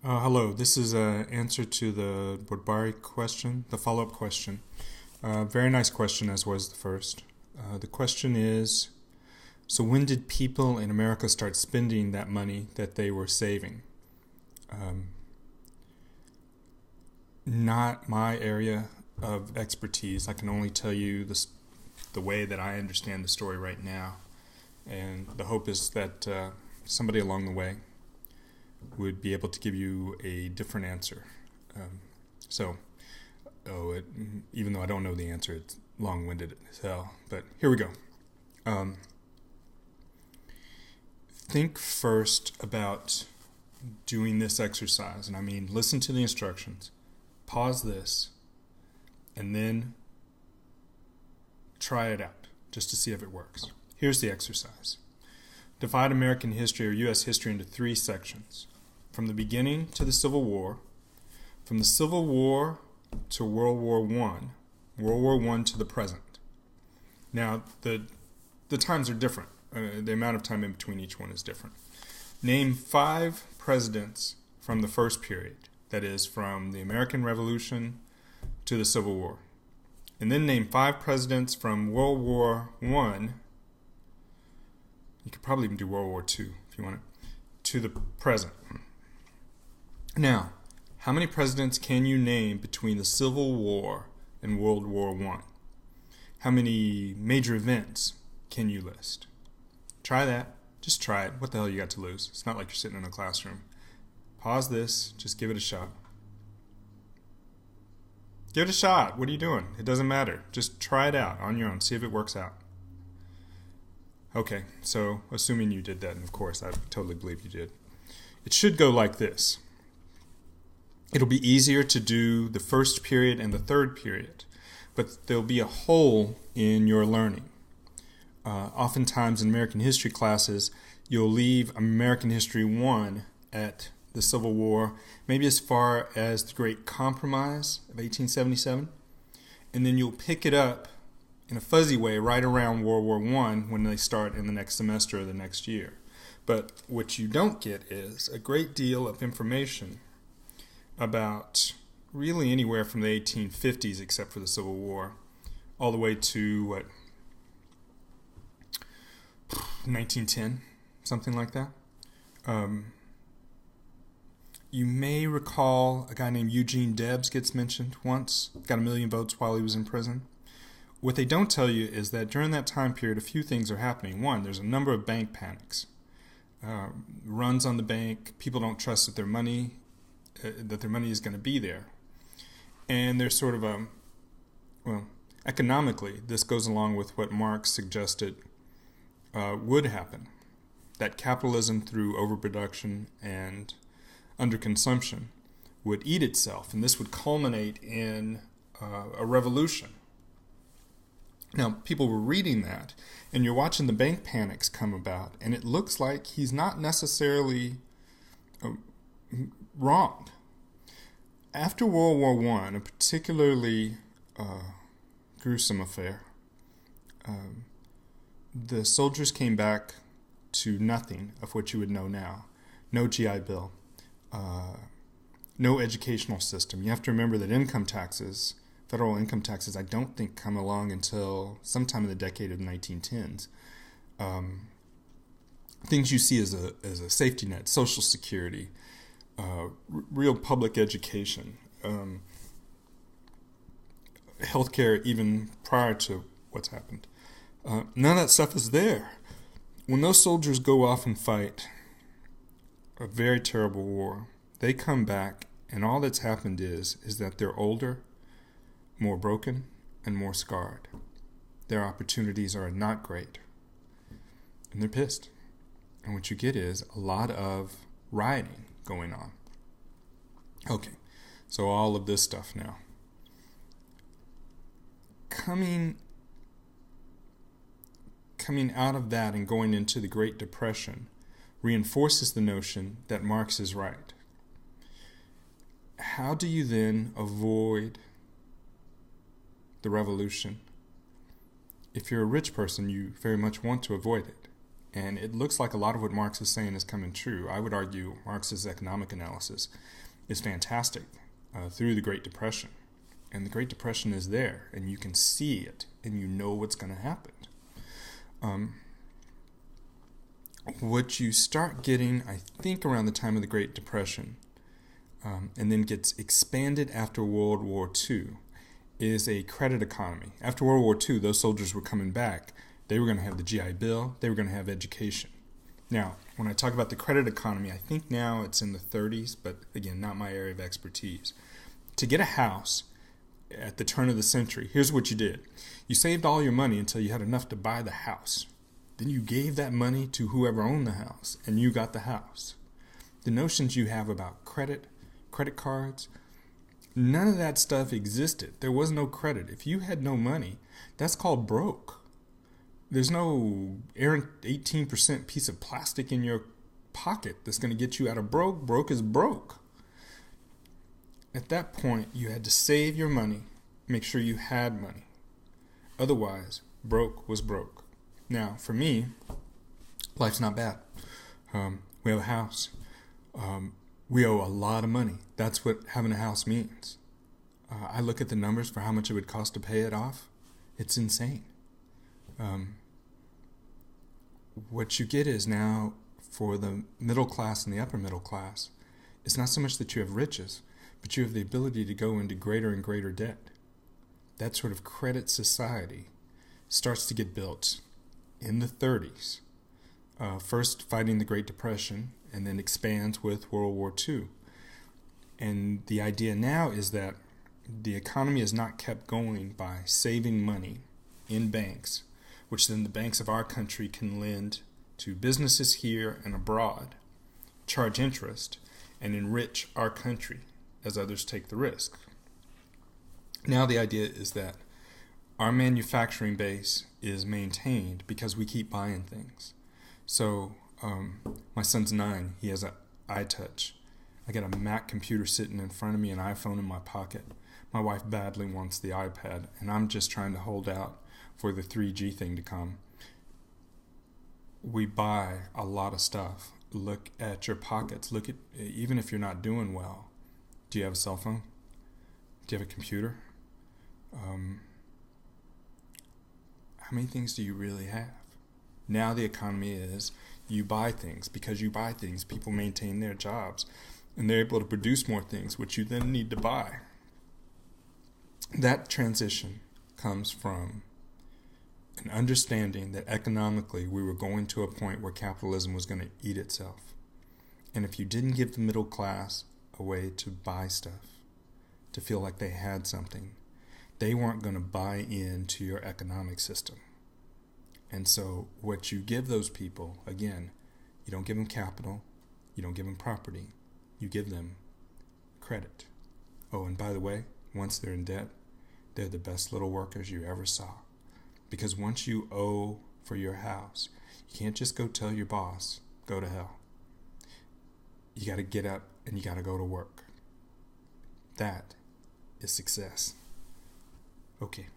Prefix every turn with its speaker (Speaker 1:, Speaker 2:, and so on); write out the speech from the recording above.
Speaker 1: Hello, this is an answer to the Bodbari question, the follow-up question. Very nice question, as was the first. The question is, so when did people in America start spending that money that they were saving? Um, Not my area of expertise. I can only tell you the way that I understand the story right now. And the hope is that somebody along the way would be able to give you a different answer. Um, so, even though I don't know the answer, it's long-winded as hell. But here we go. Um, think first about doing this exercise, and I mean, listen to the instructions, pause this, and then try it out just to see if it works. Here's the exercise. Divide American history or U.S. history into three sections. From the beginning to the Civil War, from the Civil War to World War I, World War I to the present. Now, the times are different. The amount of time in between each one is different. Name 5 presidents from the first period, that is, from the American Revolution to the Civil War. And then name 5 presidents from World War I. You could probably even do World War II if you want it, to the present. Now, how many presidents can you name between the Civil War and World War I? How many major events can you list? Try that. Just try it. What the hell you got to lose? It's not like you're sitting in a classroom. Pause this. Just give it a shot. Give it a shot. What are you doing? It doesn't matter. Just try it out on your own. See if it works out. Okay, so assuming you did that, and of course I totally believe you did, it should go like this. It'll be easier to do the first period and the third period, but there'll be a hole in your learning. Oftentimes in American history classes, you'll leave American History 1 at the Civil War, maybe as far as the Great Compromise of 1877, and then you'll pick it up in a fuzzy way right around World War I when they start in the next semester or the next year. But what you don't get is a great deal of information about really anywhere from the 1850s, except for the Civil War, all the way to 1910, something like that. You may recall a guy named Eugene Debs gets mentioned once, got 1 million votes while he was in prison. What they don't tell you is that during that time period, a few things are happening. One, there's a number of bank panics. Runs on the bank, people don't trust that their money is going to be there. And there's sort of economically, this goes along with what Marx suggested would happen, that capitalism through overproduction and underconsumption would eat itself, and this would culminate in a revolution. Now, people were reading that, and you're watching the bank panics come about, and it looks like he's not necessarily wrong. After World War I, a particularly gruesome affair, the soldiers came back to nothing of what you would know now. No GI Bill, no educational system. You have to remember that federal income taxes, I don't think come along until sometime in the decade of the 1910s. Things you see as a safety net, Social Security, real public education, healthcare even prior to what's happened. None of that stuff is there. When those soldiers go off and fight a very terrible war, they come back, and all that's happened is that they're older, more broken, and more scarred. Their opportunities are not great. And they're pissed. And what you get is a lot of rioting going on. Okay, so all of this stuff now. Coming out of that and going into the Great Depression reinforces the notion that Marx is right. How do you then avoid the revolution? If you're a rich person, you very much want to avoid it. And it looks like a lot of what Marx is saying is coming true. I would argue Marx's economic analysis is fantastic through the Great Depression. And the Great Depression is there, and you can see it, and you know what's going to happen. What you start getting, I think, around the time of the Great Depression, and then gets expanded after World War II, is a credit economy. After World War II, those soldiers were coming back. They were going to have the GI Bill. They were going to have education. Now, when I talk about the credit economy, I think now it's in the 30s, but again, not my area of expertise. To get a house at the turn of the century, here's what you did. You saved all your money until you had enough to buy the house. Then you gave that money to whoever owned the house, and you got the house. The notions you have about credit cards, none of that stuff existed. There was no credit. If you had no money, that's called broke. There's no errant 18% piece of plastic in your pocket that's going to get you out of broke. Broke is broke. At that point, you had to save your money, make sure you had money. Otherwise, broke was broke. Now, for me, life's not bad. We have a house. We owe a lot of money. That's what having a house means. I look at the numbers for how much it would cost to pay it off. It's insane. What you get is now, for the middle class and the upper middle class, it's not so much that you have riches, but you have the ability to go into greater and greater debt. That sort of credit society starts to get built in the 30s, first fighting the Great Depression, and then expands with World War II. And the idea now is that the economy is not kept going by saving money in banks, which then the banks of our country can lend to businesses here and abroad, charge interest, and enrich our country as others take the risk. Now the idea is that our manufacturing base is maintained because we keep buying things. So my son's 9. He has an iTouch. I got a Mac computer sitting in front of me, an iPhone in my pocket. My wife badly wants the iPad, and I'm just trying to hold out for the 3G thing to come. We buy a lot of stuff. Look at your pockets. Look at, even if you're not doing well, do you have a cell phone? Do you have a computer? How many things do you really have? Now the economy is you buy things. Because you buy things, people maintain their jobs, and they're able to produce more things, which you then need to buy. That transition comes from an understanding that economically we were going to a point where capitalism was going to eat itself. And if you didn't give the middle class a way to buy stuff, to feel like they had something, they weren't going to buy into your economic system. And so what you give those people, again, you don't give them capital, you don't give them property, you give them credit. Oh, and by the way, once they're in debt, they're the best little workers you ever saw. Because once you owe for your house, you can't just go tell your boss, go to hell. You got to get up and you got to go to work. That is success. Okay.